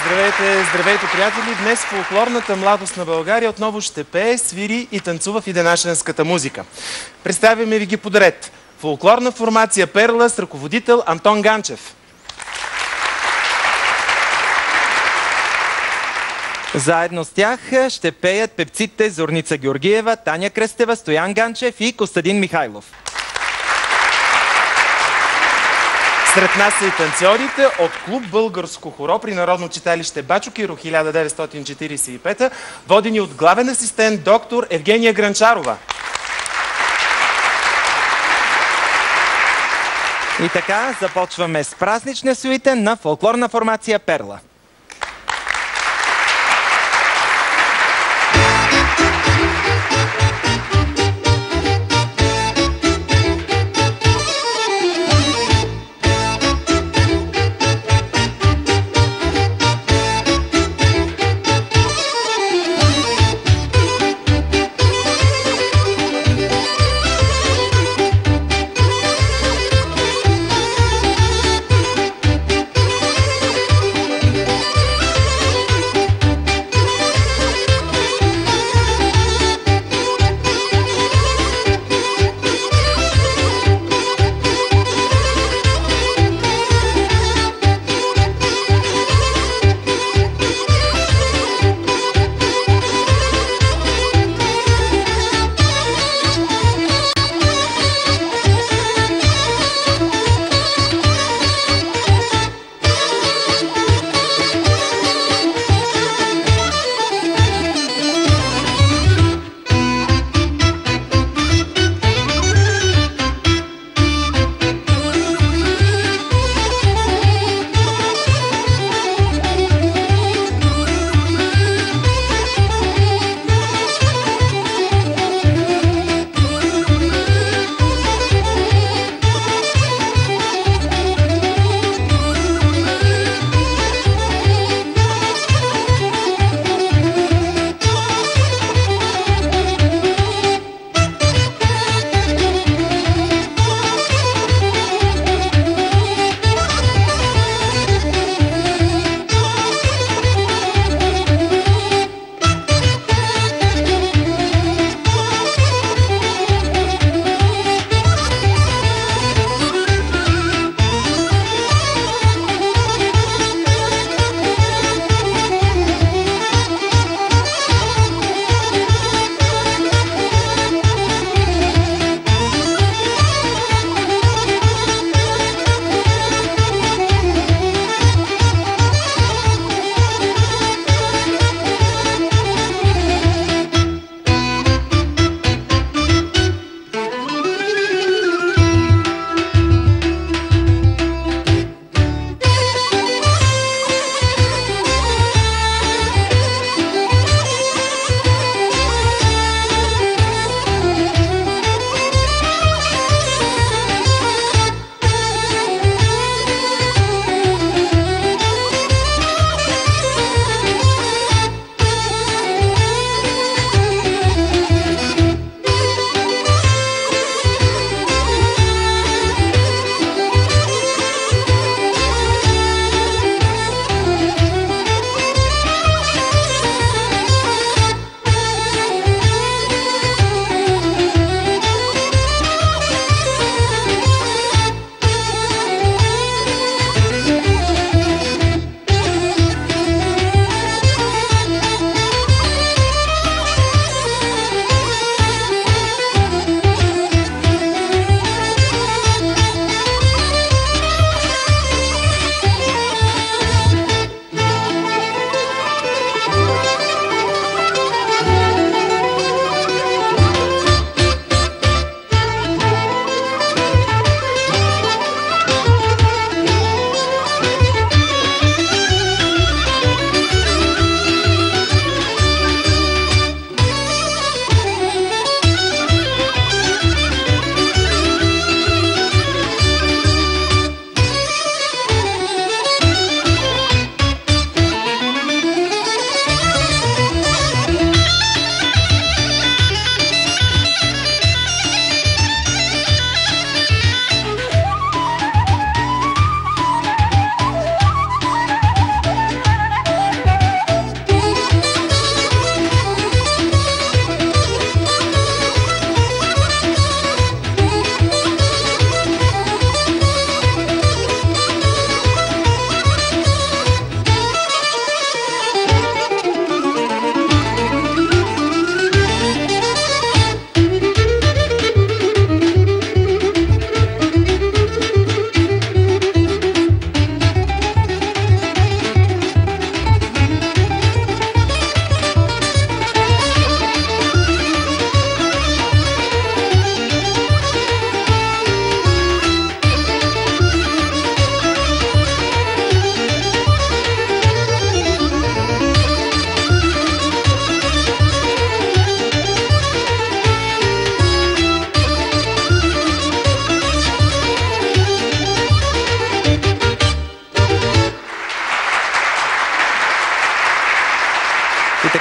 Здравейте, здравейте, приятели! Днес фолклорната младост на България отново ще пее, свири и танцува в иденашенската музика. Представяме ви ги подред. Фолклорна формация Перла с ръководител Антон Ганчев. Заедно с тях ще пеят певците Зорница Георгиева, Таня Кръстева, Стоян Ганчев и Костадин Михайлов. Сред нас са и танцорите от клуб Българско хоро при Народно читалище Бачо Киро 1945, водени от главен асистент доктор Евгения Гранчарова. И така започваме с празнична суита на фолклорна формация Перла.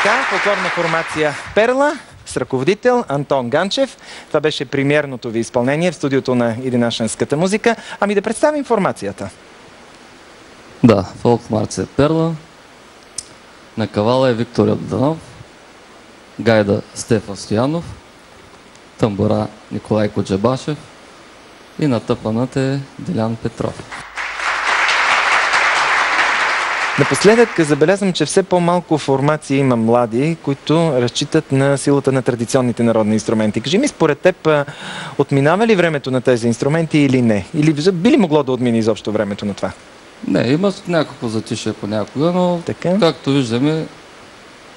така, фолклорна формация Перла с ръководител Антон Ганчев. Това беше премиерното ви изпълнение в студиото на Идинашенската музика. Ами да представим формацията. Да, фолк формация Перла. На кавала е Виктор Йорданов, гайда Стефан Стоянов, тамбура Николай Коджабашев и на тъпанът е Делян Петров. Напоследък забелязвам, че все по-малко формации има млади, които разчитат на силата на традиционните народни инструменти. Кажи ми, според теб, отминава ли времето на тези инструменти или не? Или би ли могло да отмине изобщо времето на това? Не, има някакво затишие понякога, но така? Както виждаме,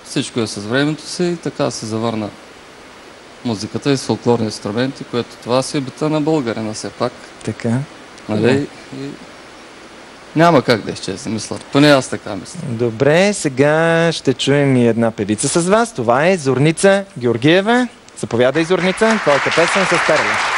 всичко е с времето си и така се завърна музиката и с фолклорни инструменти, което това си е бита на българина все пак. Така. Нали? И няма как да изчезне, мисля. Поне аз така мисля. Добре, сега ще чуем и една певица с вас. Това е Зорница Георгиева. Заповядай, Зорница, твоята песен с Перла.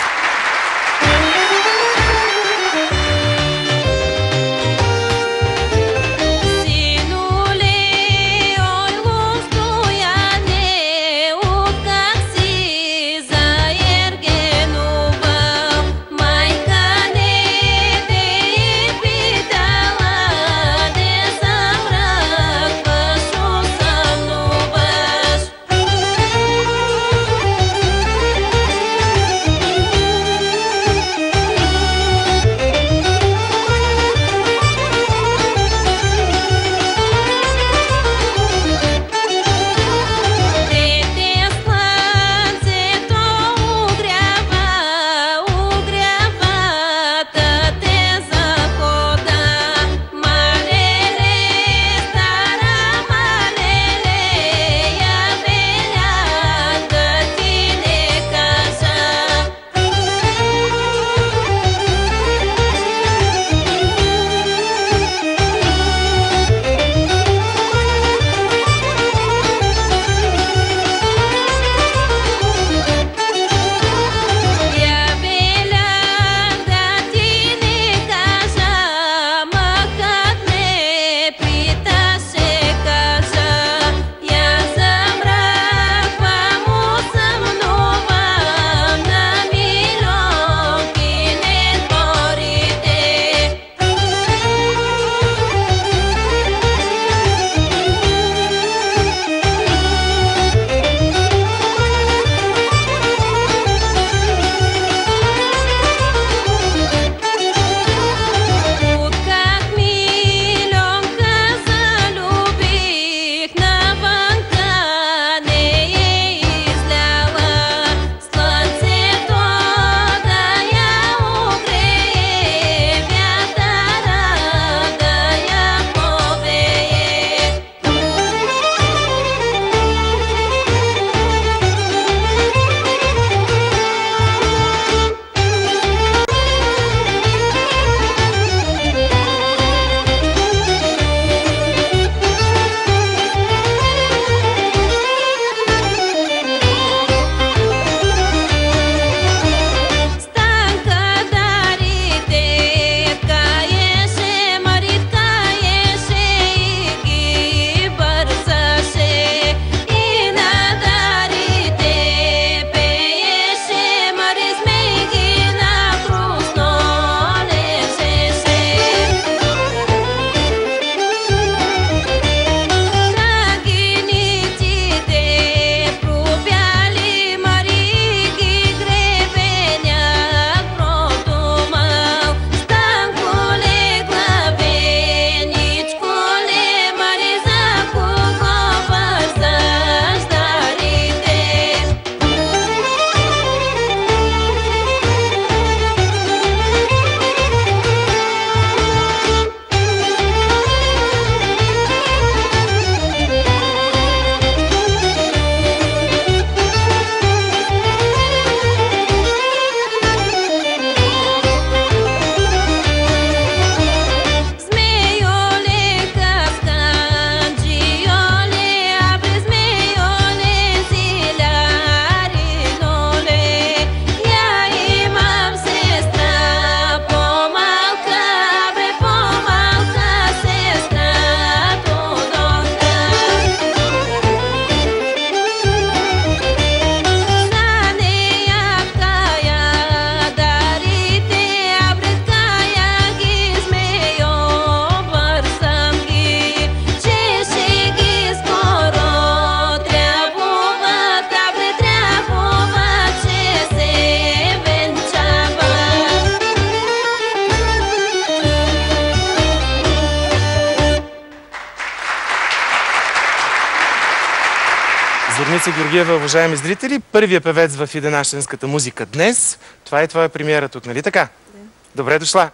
Зорница Георгиева, уважаеми зрители, първият певец в иденашенската музика днес. Това е твоя премиера тук, нали така? Да. Добре дошла.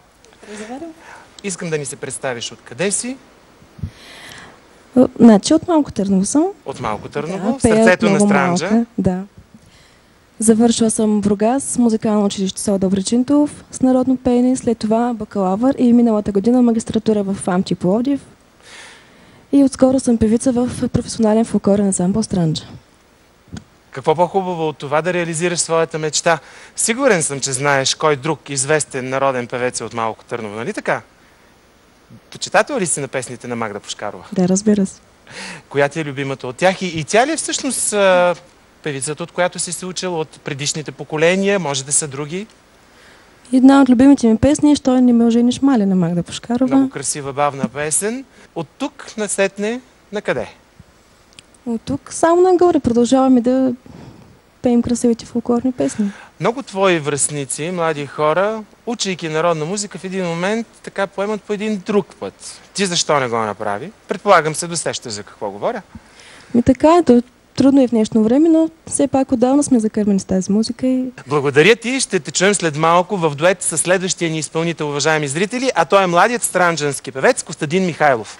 Искам да ни се представиш откъде си. Значи от Малко Търново съм. От Малко Търново, да, сърцето на Странджа. Малка, да. Завършила съм Бургас, музикално училище село Добричинтов с народно пеене, след това бакалавър и миналата година магистратура в АМТИ Пловдив. И отскоро съм певица в професионален фолклорен ансамбъл Странджа. Какво по-хубаво от това да реализираш своята мечта? Сигурен съм, че знаеш кой друг известен народен певец е от Малко Търново, нали така? Почитател ли си на песните на Магда Пушкарова? Да, разбира се. Коя ти е любимата от тях? И тя ли е всъщност певицата, от която си се учил от предишните поколения? Може да са други? Една от любимите ми песни е "Що не ме ожениш, мале" на Магда Пушкарова. Много красива, бавна песен. От тук насетне на къде? От тук само нагоре продължаваме да пеем красивите фолклорни песни. Много твои връстници, млади хора, учейки народна музика, в един момент така поемат по един друг път. Ти защо не го направи? Предполагам се досещаш за какво говоря. Така е, трудно е в днешно време, но все пак отдавна сме закърмени с тази музика. Благодаря ти, ще те чуем след малко в дует с следващия ни изпълнител, уважаеми зрители, а той е младият странджански певец Костадин Михайлов.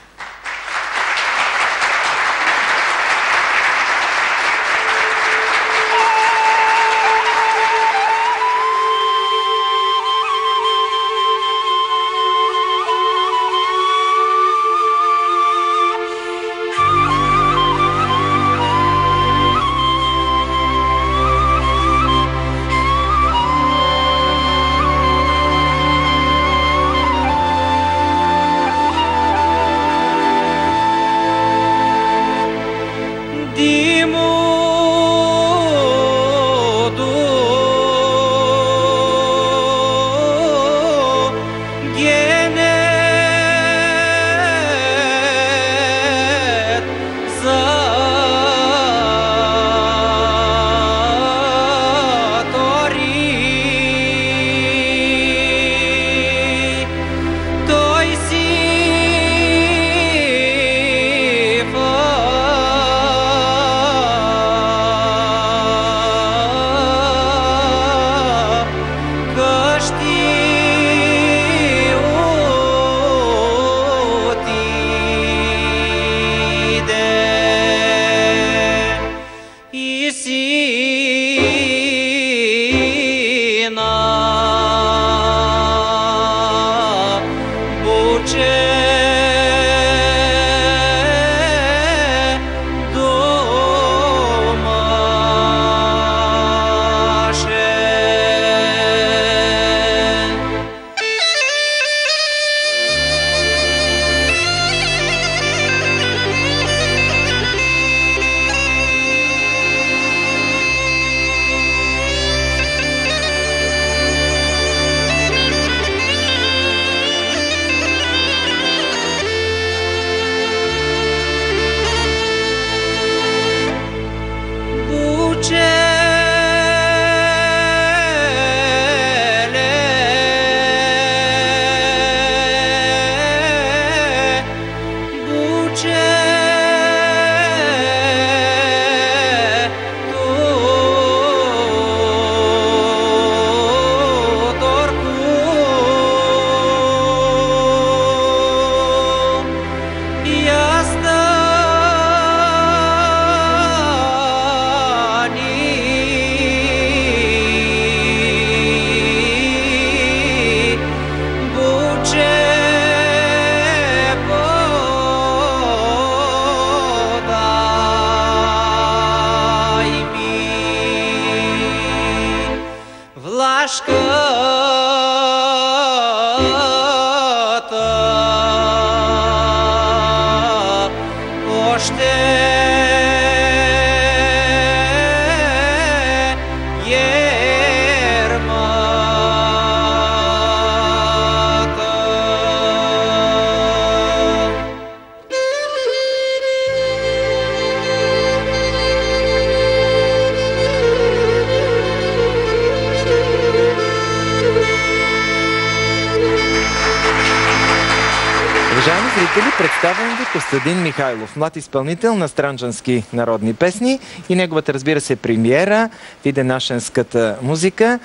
Уважаеми зрители, представям ви Костадин Михайлов, млад изпълнител на странджански народни песни и неговата, разбира се, премиера в иденашенската музика.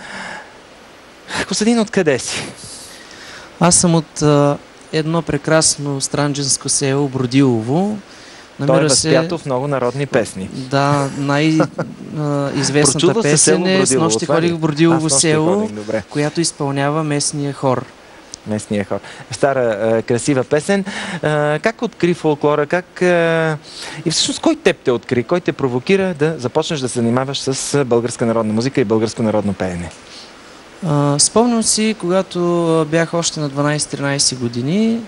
Костадин, откъде си? Аз съм от едно прекрасно странджанско село Бродилово. Той е възпято в много народни песни. Да, най-известната песен е "С нощи ходих в Бродилово село", която изпълнява местния хор. Местния хор. Стара, красива песен. Как откри фолклора? И всъщност кой теб те откри? Кой те провокира да започнеш да се занимаваш с българска народна музика и българско народно пеене? Спомням си, когато бях още на 12-13 години,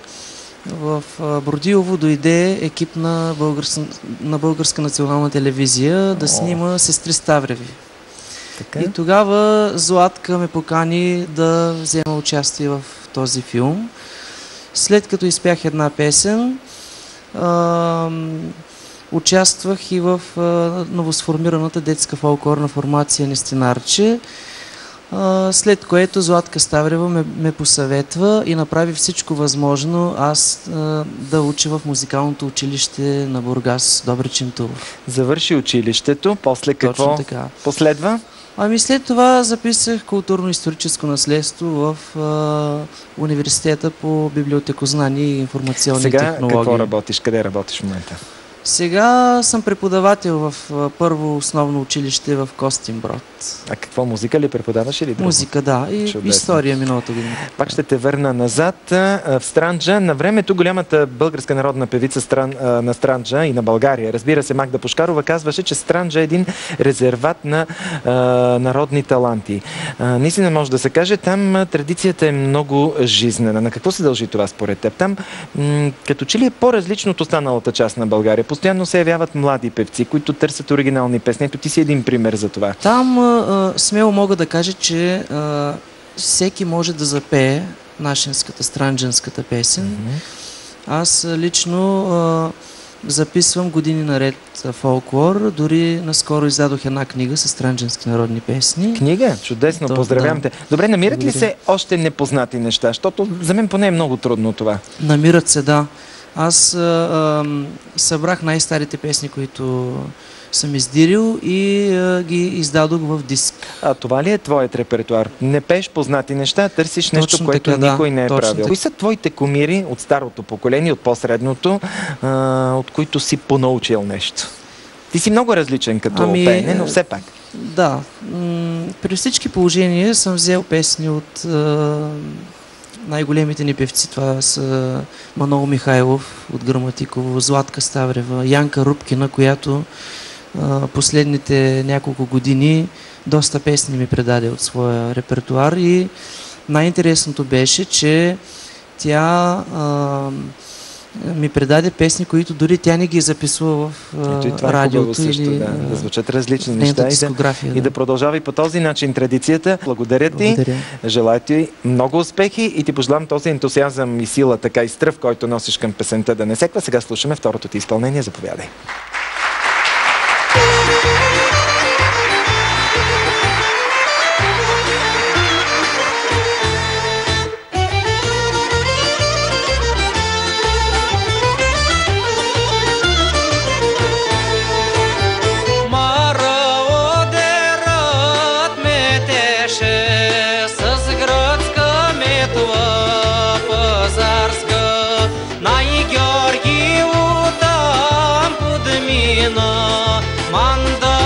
в Бродилово дойде екип на Българска национална телевизия да снима "Сестри Ставреви". Така? И тогава Златка ме покани да взема участие в този филм. След като изпях една песен, участвах и в новосформираната детска фолклорна формация "Нестинарче", след което Златка Ставрева ме посъветва и направи всичко възможно аз да уча в музикалното училище на Бургас, Добричен Тулов. Завърши училището, после какво последва? След това записах културно-историческо наследство в университета по библиотекознание и информационни технологии. Сега какво работиш? Къде работиш в момента? Сега съм преподавател в първо основно училище в Костинброд. А какво, музика ли преподаваш или друго? Музика, да. И чудесно. История миналата година. Пак ще те върна назад. В Странджа, на времето голямата българска народна певица на Странджа и на България, разбира се, Магда Пушкарова, казваше, че Странджа е един резерват на народни таланти. Наистина може да се каже, там традицията е много жизнена. На какво се дължи това според теб? Там като че ли е по-различно от останалата част на България? Постоянно се явяват млади певци, които търсят оригинални песни. Ето ти си един пример за това. Там смело мога да кажа, че всеки може да запее нашинската, странджанската песен. Аз лично записвам години наред фолклор. Дори наскоро издадох една книга с странджански народни песни. Книга? Чудесно, поздравявам те. Добре, намират ли се още непознати неща? Защото за мен поне е много трудно това. Намират се, да. Аз събрах най-старите песни, които съм издирил и ги издадох в диск. А това ли е твоят репертуар? Не пееш познати неща, търсиш нещо, което никой не е правил. Кои са твоите кумири от старото поколение, от по-средното, от които си понаучил нещо? Ти си много различен като пеене, но все пак. Да. При всички положения съм взел песни от най-големите ни певци. Това са Манол Михайлов от Граматиково, Златка Ставрева, Янка Рубкина, която последните няколко години доста песни ми предаде от своя репертуар и най-интересното беше, че тя ми предаде песни, които дори тя не ги е записвала в радиото или да звучат различни неща и да продължава и по този начин традицията. Благодаря ти, желая ти много успехи и ти пожелавам този ентусиазъм и сила, така и стръв, който носиш към песента да не секва. Сега слушаме второто ти изпълнение. Заповядай. Манда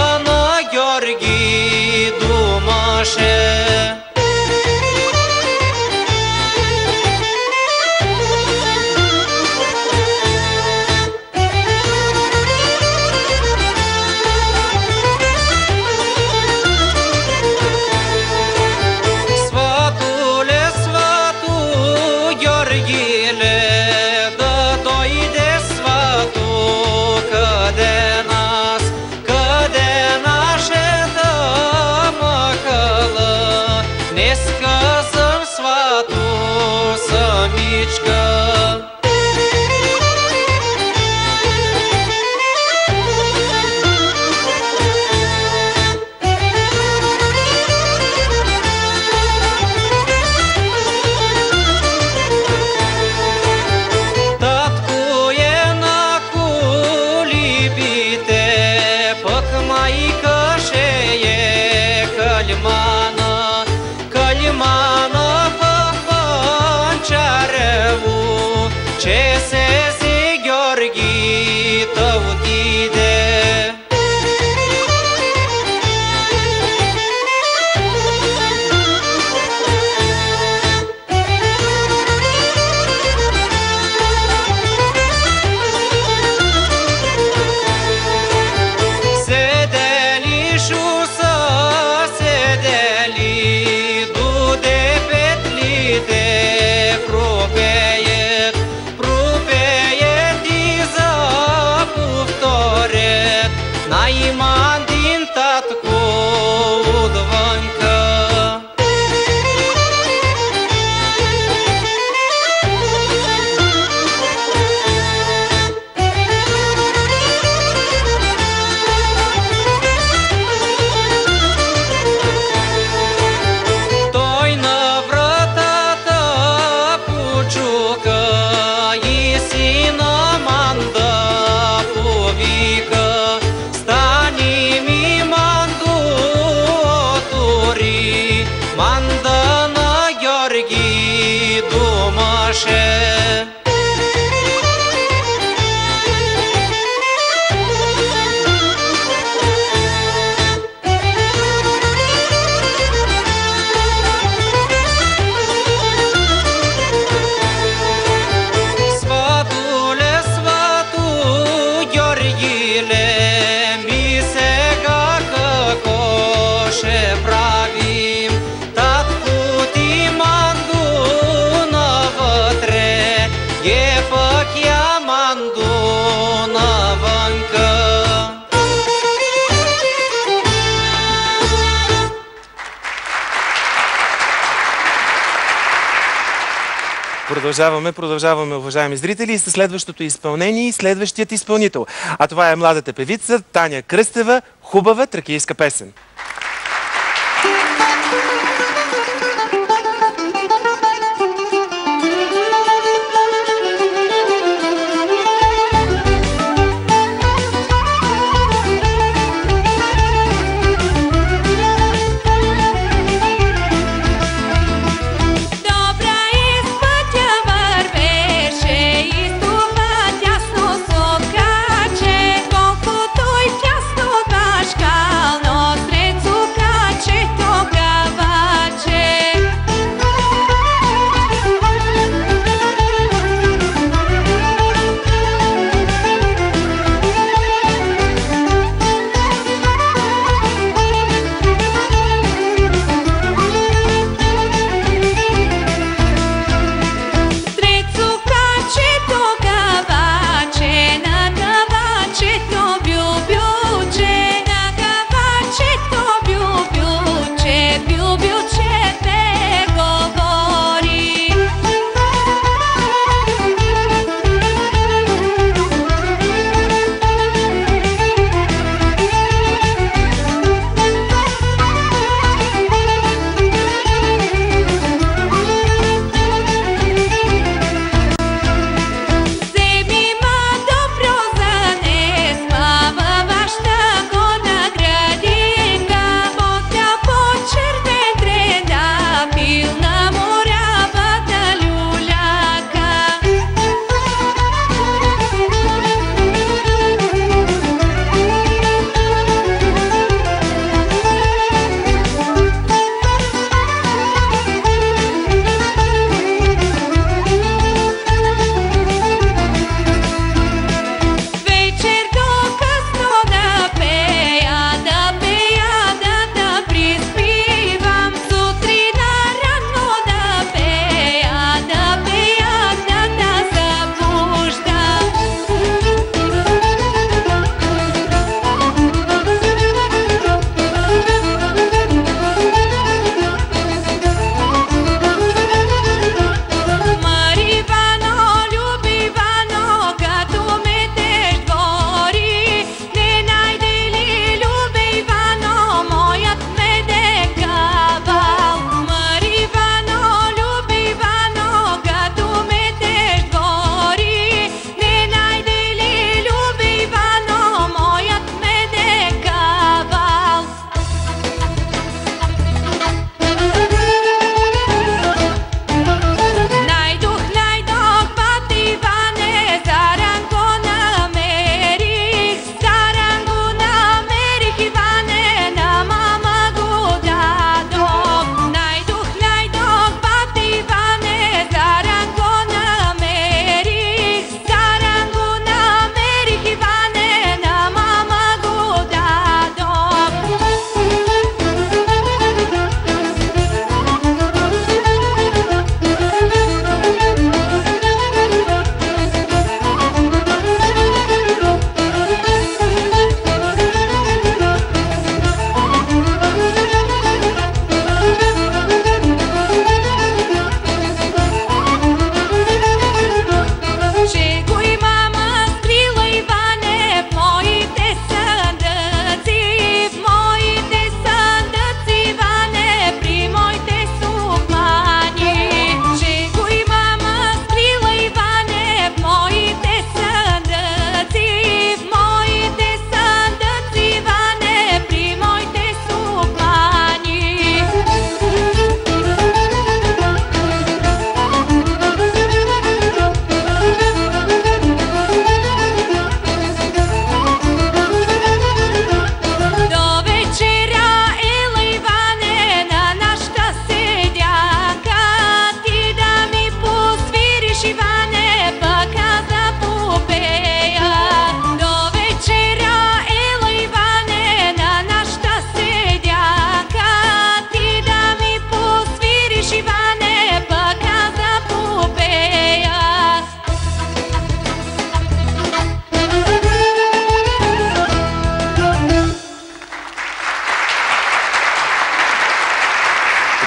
Продължаваме, уважаеми зрители, и със следващото изпълнение и следващият изпълнител. А това е младата певица Таня Кръстева, хубава тракийска песен. Колкото и тясно да шкално, сред цукаче тогава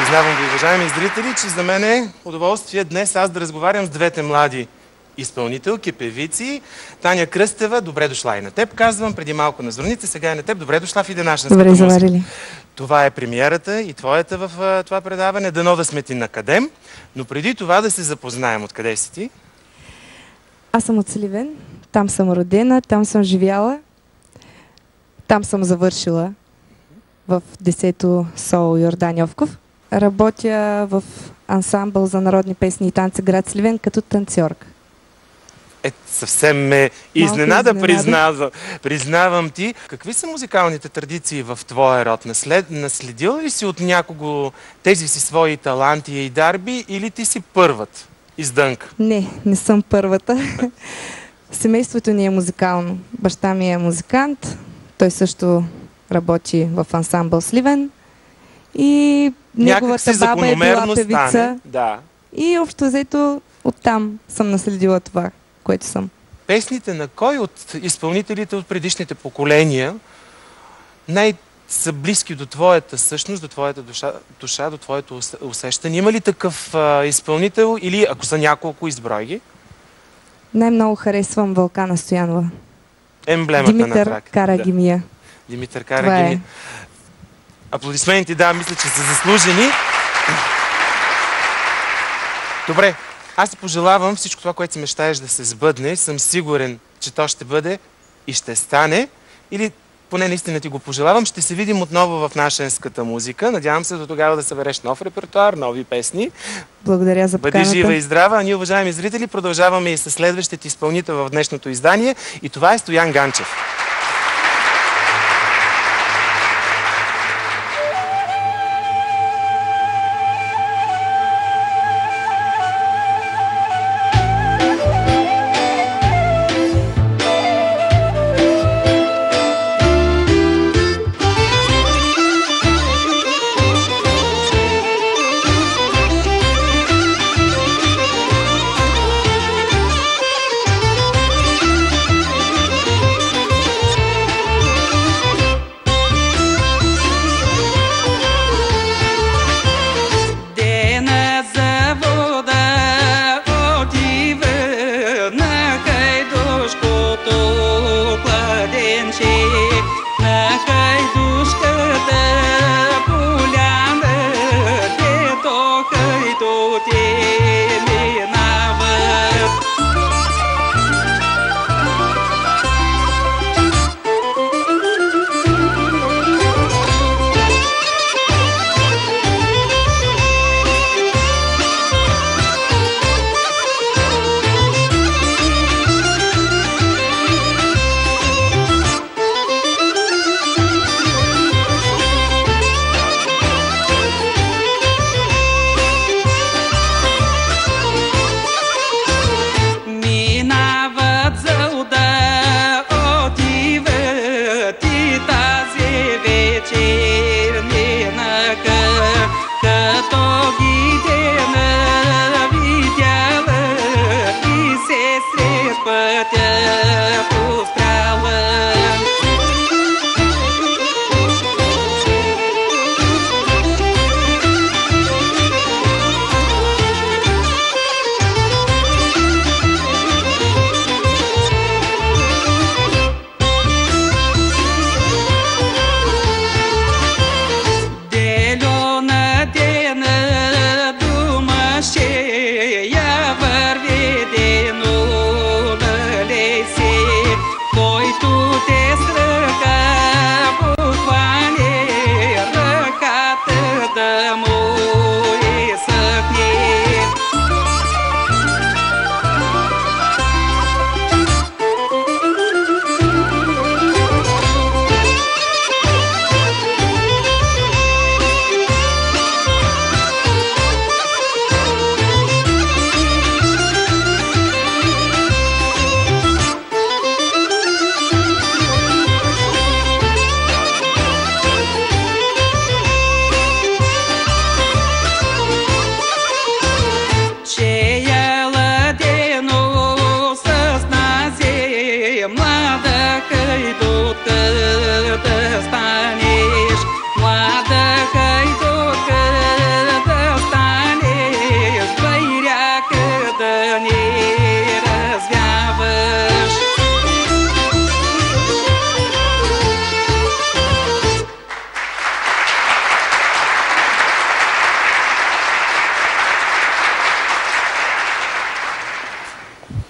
Признавам ви, уважаеми зрители, че за мен е удоволствие днес аз да разговарям с двете млади изпълнителки, певици. Таня Кръстева, добре дошла и на теб, казвам. Преди малко на Зорница, сега и на теб. Добре дошла в Иденашенската Добре музика. заварили. Това е премиерата и твоята в това предаване. Дано да сме ти накъдем. Но преди това да се запознаем. Откъде си ти? Аз съм от Сливен. Там съм родена, там съм живяла. Там съм завършила в 10-то СОУ Йордан Йовков. Работя в ансамбъл за народни песни и танци град Сливен като танцорка. Съвсем ме изненада, признавам ти. Какви са музикалните традиции в твоя род? Наследила ли си от някого тези си свои таланти и дарби или ти си първата издънка? Не съм първата. Семейството ни е музикално. Баща ми е музикант. Той също работи в ансамбъл Сливен. И неговата баба е била певица. Да. И общо взето оттам съм наследила това, което съм. Песните на кой от изпълнителите от предишните поколения най-са близки до твоята същност, до твоята душа, до твоето усещане? Има ли такъв изпълнител или ако са няколко, изброй ги? Най-много харесвам Вълкана Стоянова. Емблемата на Димитър трак. Карагимия. Да. Димитър Карагимия. Е. Аплодисменти, да, мисля, че са заслужени. Добре, аз ти пожелавам всичко това, което си мечтаеш да се сбъдне. Съм сигурен, че то ще бъде и ще стане. Или поне наистина ти го пожелавам. Ще се видим отново в нашенската музика. Надявам се до тогава да събереш нов репертуар, нови песни. Благодаря за поканата. Бъди жива и здрава. А ние, уважаеми зрители, продължаваме и с следващите изпълнител в днешното издание. И това е Стоян Ганчев.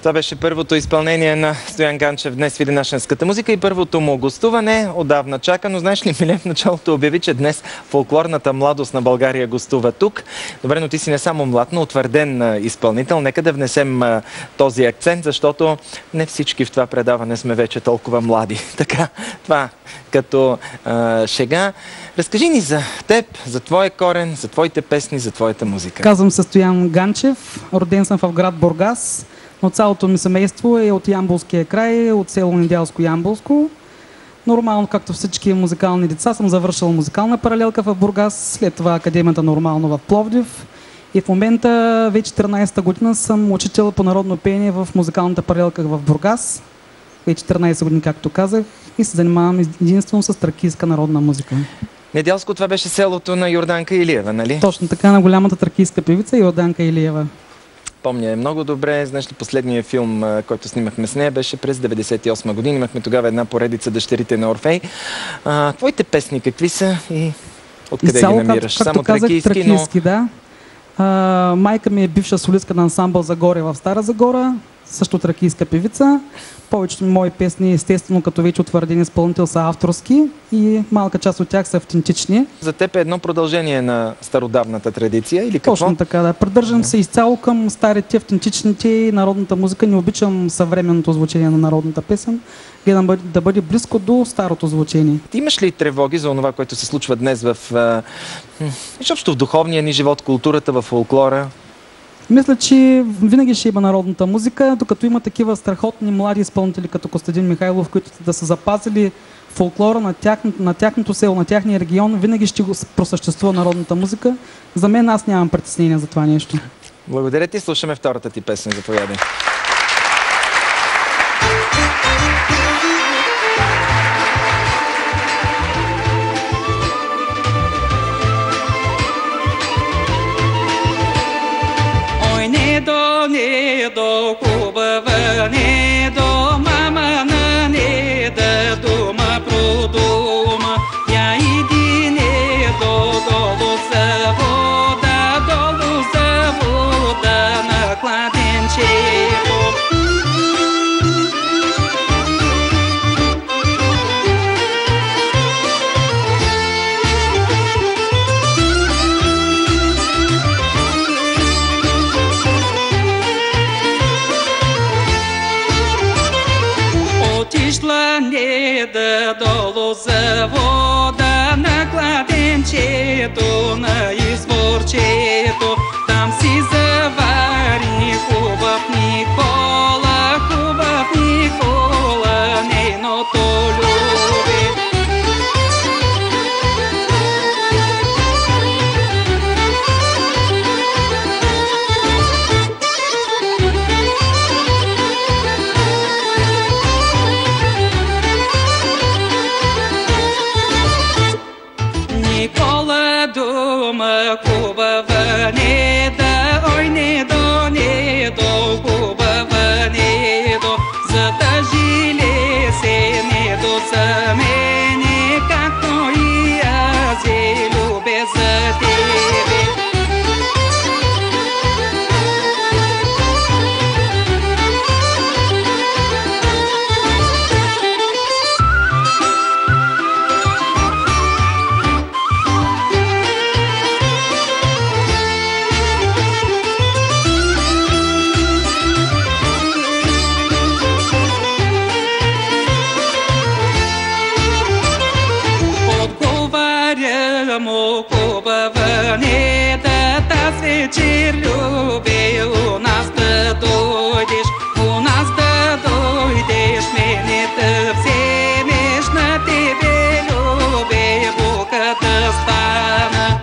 Това беше първото изпълнение на Стоян Ганчев днес в Видинашенската музика и първото му гостуване. Отдавна чакано. Знаеш ли, Милен в началото обяви, че днес фолклорната младост на България гостува тук. Добре, но ти си не само млад, но утвърден изпълнител. Нека да внесем този акцент, защото не всички в това предаване сме вече толкова млади. Така, това като шега. Разкажи ни за теб, за твоя корен, за твоите песни, за твоята музика. Казвам се Стоян Ганчев. Роден съм в град Бургас, но цялото ми семейство е от Ямболския край, от село Недялско-Ямболско. Нормално, както всички музикални деца, съм завършил музикална паралелка в Бургас, след това академията нормално в Пловдив. И в момента, вече 14-та година, съм учител по народно пеене в музикалната паралелка в Бургас. Вече 14 години, както казах, и се занимавам единствено с тракийска народна музика. Недялско, това беше селото на Йорданка Илиева, нали? Точно така, на голямата тракийска певица Йорданка Илиева. Помня много добре. Знаеш ли, последният филм, който снимахме с нея, беше през 1998 година. Имахме тогава една поредица "Дъщерите на Орфей". Твоите песни какви са и откъде ги намираш? Само тракийски, да. Майка ми е бивша солистка на ансамбъл Загоре в Стара Загора, също тракийска певица. Повечето мои песни, естествено, като вече утвърден изпълнител, са авторски и малка част от тях са автентични. За теб е едно продължение на стародавната традиция или какво? Точно така, да. Придържам се изцяло към старите, автентичните и народната музика. Не обичам съвременното звучение на народната песен. Гледам да бъде близко до старото звучение. Ти имаш ли тревоги за това, което се случва днес изобщо в духовния ни живот, културата, в фолклора? Мисля, че винаги ще има народната музика, докато има такива страхотни млади изпълнители като Костадин Михайлов, които да са запазили фолклора на тяхното село, на тяхния регион, винаги ще просъществува народната музика. За мен аз нямам притеснение за това нещо. Благодаря ти, слушаме втората ти песен, заповядай. Не до хубава, не до мама, не да дума про дума. Я иди не долу за вода на кладенчето. Отишла не да долу за вода на кладенчето, на изворчето. Там си завари хубав Никола, нейното любе. Никола дума хубава, не да, ой не до хубава, не до, за да жиле се не до за мене, както и аз я любя за тебе. Хубава, не да тази вечер люби, у нас да дойдеш, мене да вземеш, на тебе люби, бука да стана.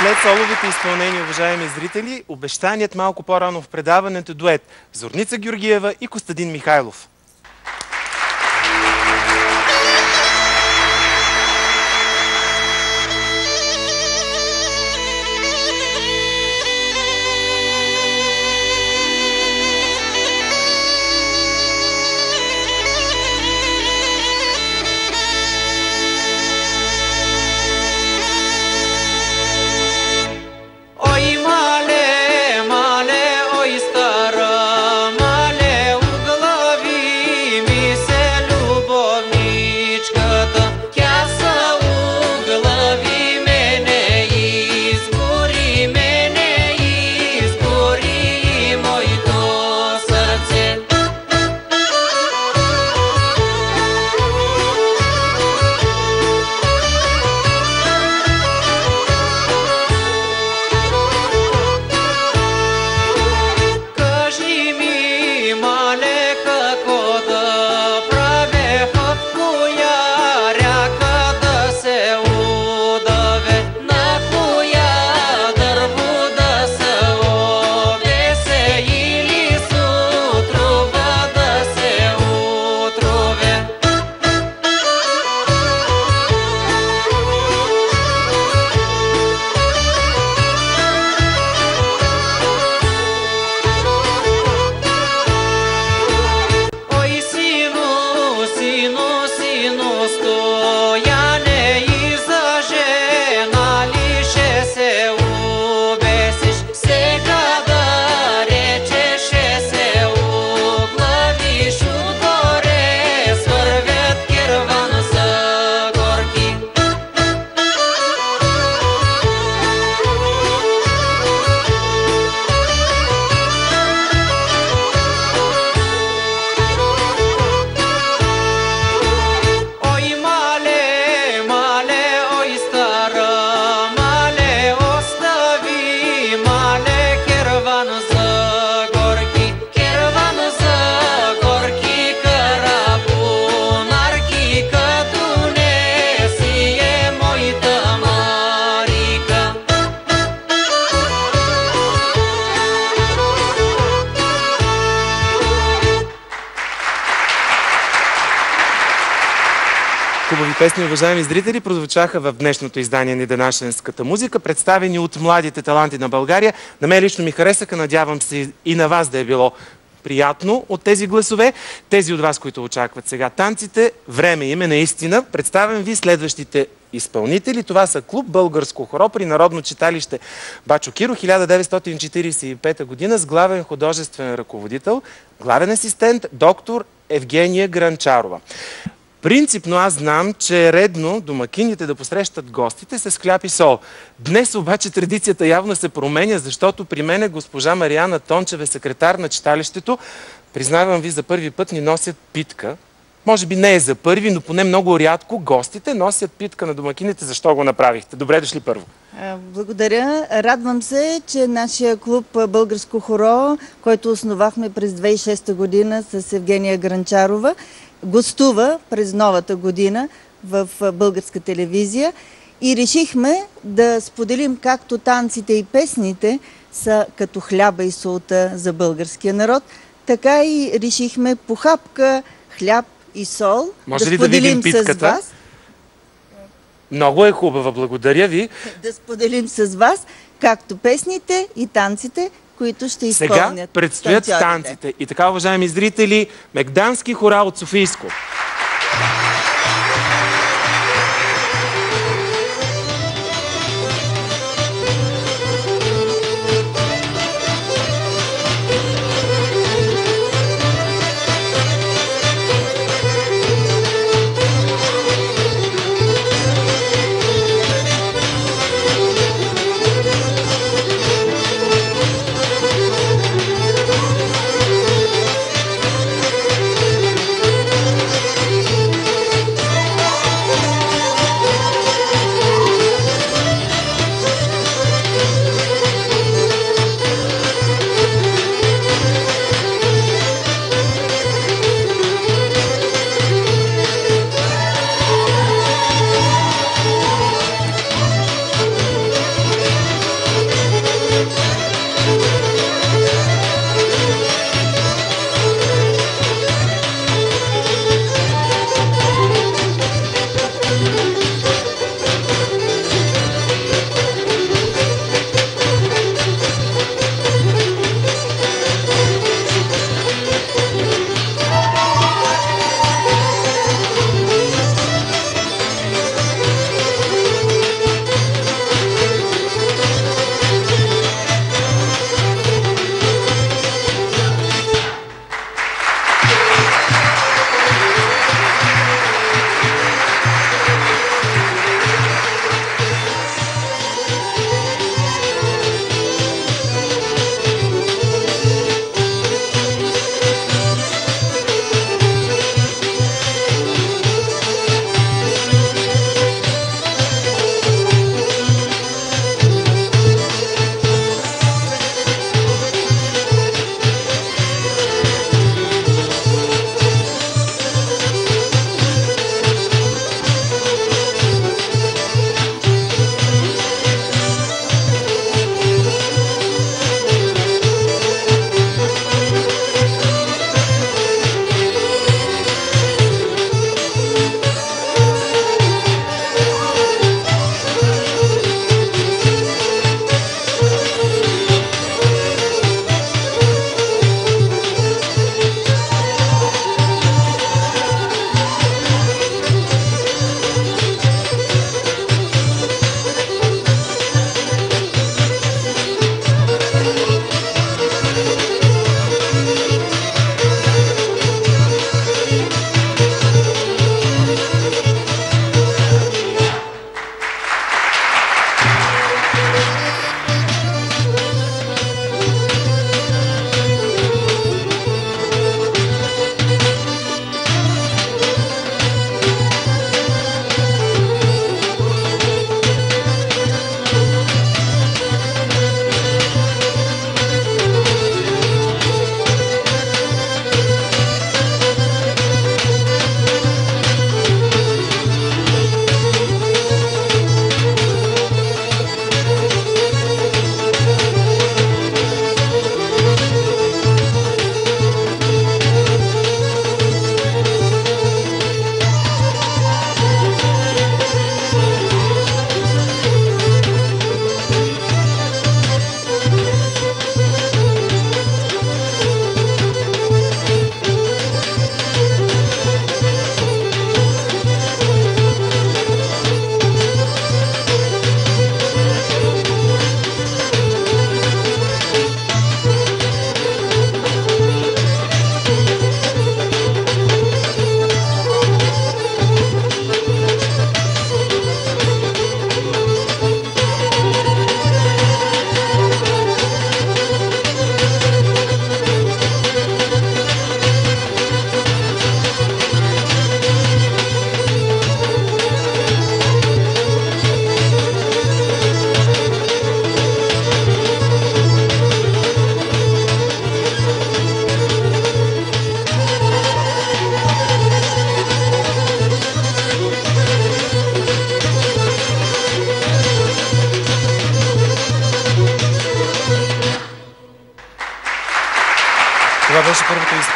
След соловите изпълнения, уважаеми зрители, обещаният малко по-рано в предаването дует Зорница Георгиева и Костадин Михайлов. Хубави песни, уважаеми зрители, прозвучаха в днешното издание на Денашенската музика, представени от младите таланти на България. На мен лично ми харесаха, надявам се и на вас да е било приятно от тези гласове. Тези от вас, които очакват сега танците, време им е наистина. Представям ви следващите изпълнители. Това са клуб Българско хоро при Народно читалище Бачо Киро, 1945 година, с главен художествен ръководител, главен асистент доктор Евгения Гранчарова. Принципно аз знам, че е редно домакините да посрещат гостите с хляб и сол. Днес обаче традицията явно се променя, защото при мен е госпожа Мариана Тончева, секретар на читалището. Признавам ви, за първи път ни носят питка. Може би не е за първи, но поне много рядко гостите носят питка на домакините. Защо го направихте? Добре дошли първо. Благодаря. Радвам се, че нашия клуб Българско хоро, който основахме през 2006 година с Евгения Гранчарова, гостува през новата година в българска телевизия и решихме да споделим както танците и песните са като хляба и солта за българския народ, така и решихме по хапка хляб и сол може да ли споделим да с вас. Много е хубава, благодаря ви. Да споделим с вас както песните и танците, които ще изпълнят. Сега предстоят танците. И така, уважаеми зрители, Мегдански хорал от Софийско.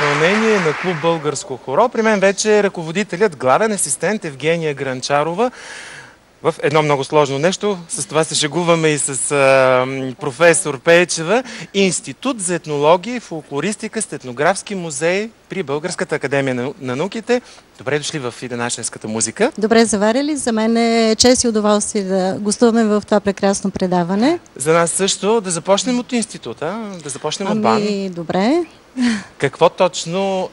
изпълнение на клуб Българско хоро. При мен вече е ръководителят, главен асистент Евгения Гранчарова. В едно много сложно нещо, с това се шегуваме и с професор Пейчева, Институт за етнология и фолклористика с етнографски музей при Българската академия на науките. Добре дошли в Иденашенската музика. Добре заварили. За мен е чест и удоволствие да гостуваме в това прекрасно предаване. За нас също. Да започнем от института, да започнем от БАН. Добре. Какво точно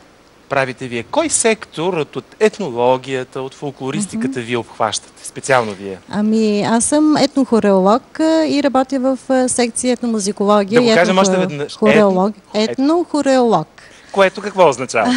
правите вие? Кой сектор от етнологията, от фолклористиката вие обхващате? Специално вие? Аз съм етнохореолог и работя в секция етномузикология. Да го кажем още веднъж. Етнохореолог. Което какво означава?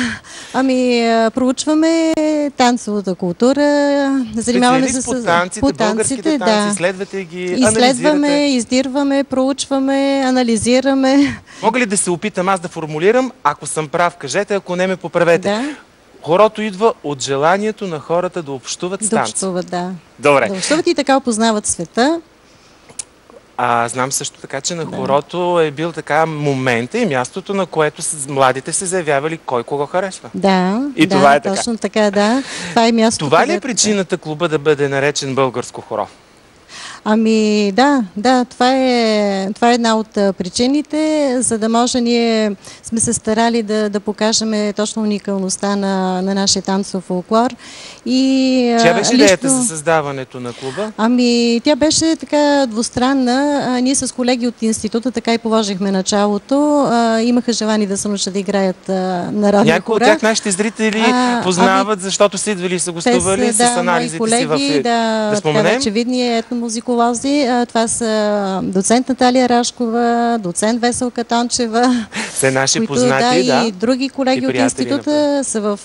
Проучваме танцовата култура, занимаваме се с танците, българските танци, изследвате ги, изследваме, издирваме, проучваме, анализираме. Мога ли да се опитам аз да формулирам? Ако съм прав, кажете, ако не ме поправете. Да. Хорото идва от желанието на хората да общуват с танци. Да общуват, да. Добре. Да общуват и така опознават света. Знам също така, че на хорото е бил така момента и мястото, на което младите се заявявали кой кого харесва. Да, и това е така. Точно така, да. Това е мястото. Това ли е причината клуба да бъде наречен Българско хоро? Да, това е една от причините, за да може ние сме се старали да покажем точно уникалността на нашия танцов фолклор. Чия беше идеята за създаването на клуба? Тя беше така двустранна. Ние с колеги от института така и положихме началото. Имаха желание да се научат да играят народни хора. Някои от тях нашите зрители познават, защото са идвали и са гостували с анализите си в... Да споменем? Вече видни етномузиколози. Това са доцент Наталия Рашкова, доцент Веселка Тончева. Все наши познати, и други колеги от института са в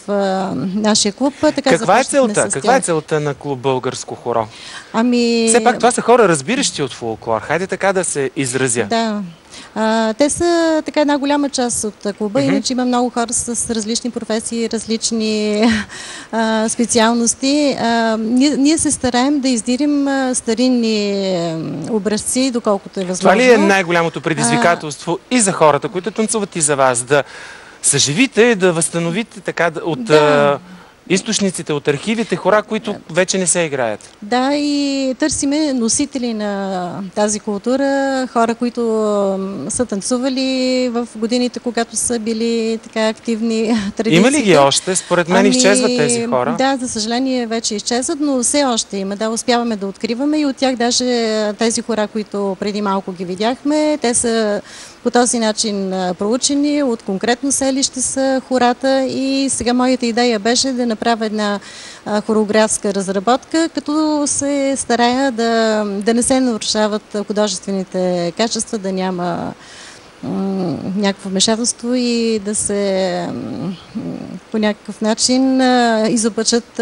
нашия клуб. Каква е целта? Каква е целта на клуб Българско хоро? Все пак това са хора, разбиращи от фолклор. Хайде така да се изразя. Да. Те са така една голяма част от клуба, иначе има много хора с различни професии, различни специалности. Ние се стараем да издирим старинни образци, доколкото е възможно. Това ли е най-голямото предизвикателство и за хората, които танцуват, и за вас? Да съживите, да възстановите така от... източниците от архивите, хора, които вече не се играят. Да, и търсиме носители на тази култура, хора, които са танцували в годините, когато са били така активни традиции. Има ли ги още? Според мен изчезват тези хора. Да, за съжаление вече изчезват, но все още има. Да, успяваме да откриваме и от тях даже тези хора, които преди малко ги видяхме, те са по този начин проучени, от конкретно селище са хората и сега моята идея беше да направя една хореографска разработка, като се старая да не се нарушават художествените качества, да няма някакво вмешателство и да се по някакъв начин изопачат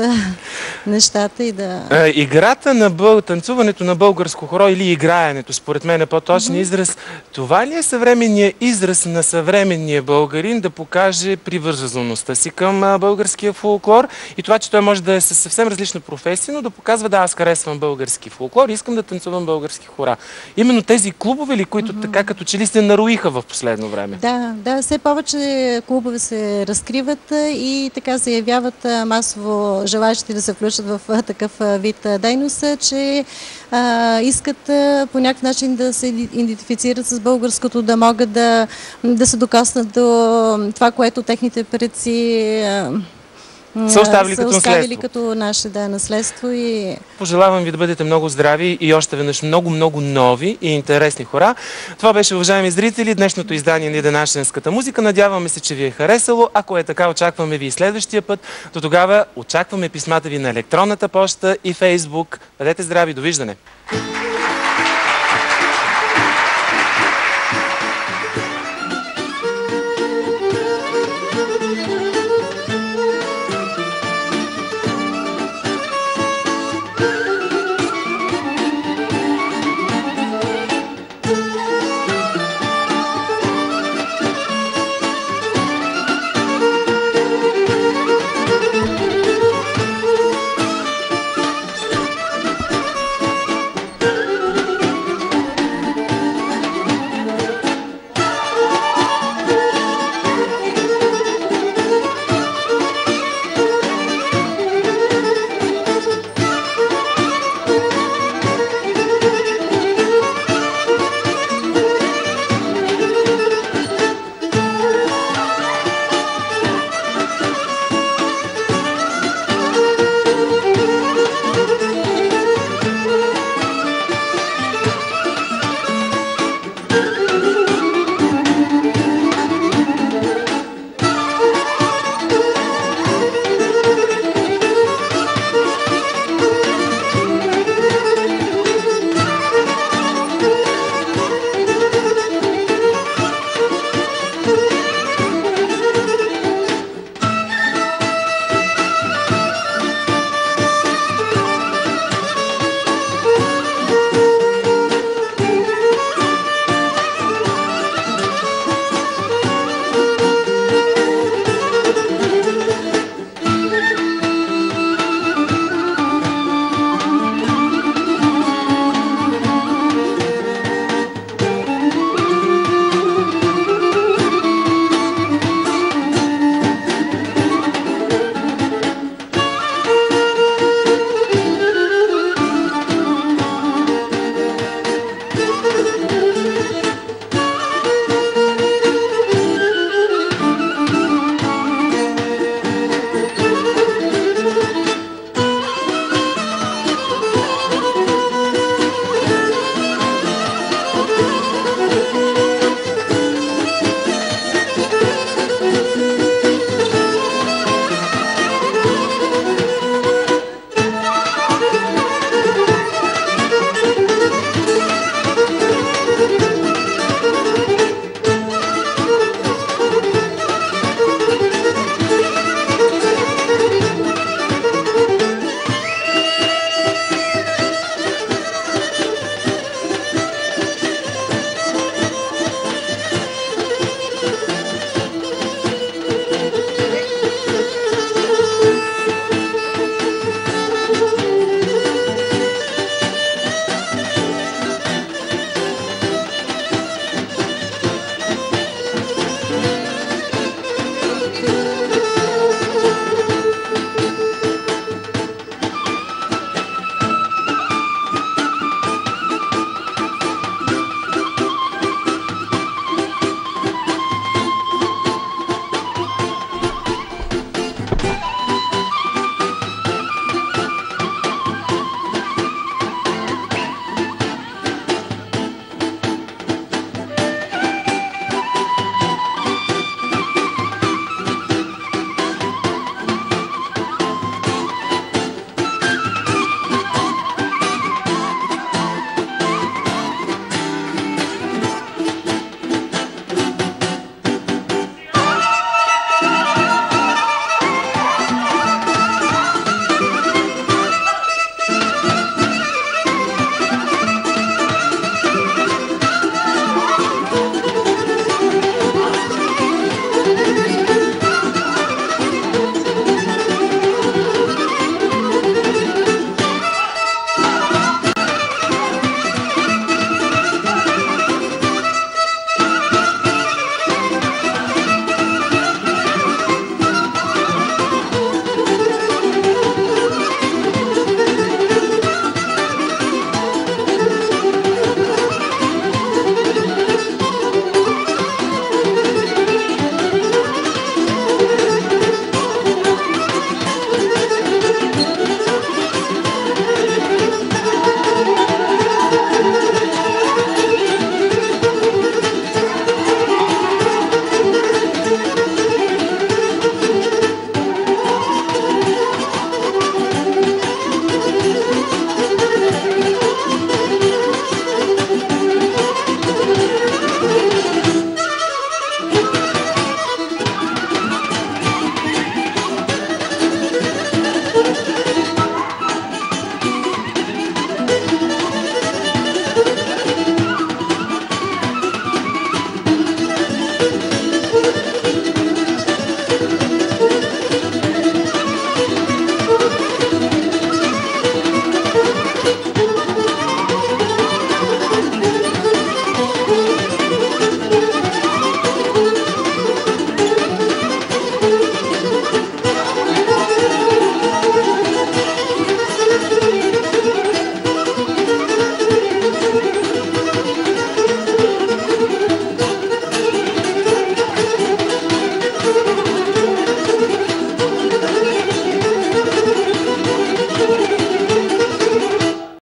нещата и да... Играта на танцуването на българско хоро или играенето, според мен е по-точен израз. Това ли е съвременният израз на съвременния българин да покаже привързаността си към българския фолклор и това, че той може да е със съвсем различна професия, но да показва, да, аз харесвам български фолклор и искам да танцувам български хора. Именно тези клубове ли, които така като че ли се наруиха в последно време? Да, все повече клубове се разкриват и така заявяват масово желаящи да се включат в такъв вид дейност, че искат по някакъв начин да се идентифицират с българското, да могат да се докоснат до това, което техните предци са оставили като наше наследство. И... Пожелавам ви да бъдете много здрави и още веднъж много нови и интересни хора. Това беше, уважаеми зрители, днешното издание на Иденашенската музика. Надяваме се, че ви е харесало. Ако е така, очакваме ви и следващия път. До тогава очакваме писмата ви на електронната поща и Фейсбук. Бъдете здрави, довиждане!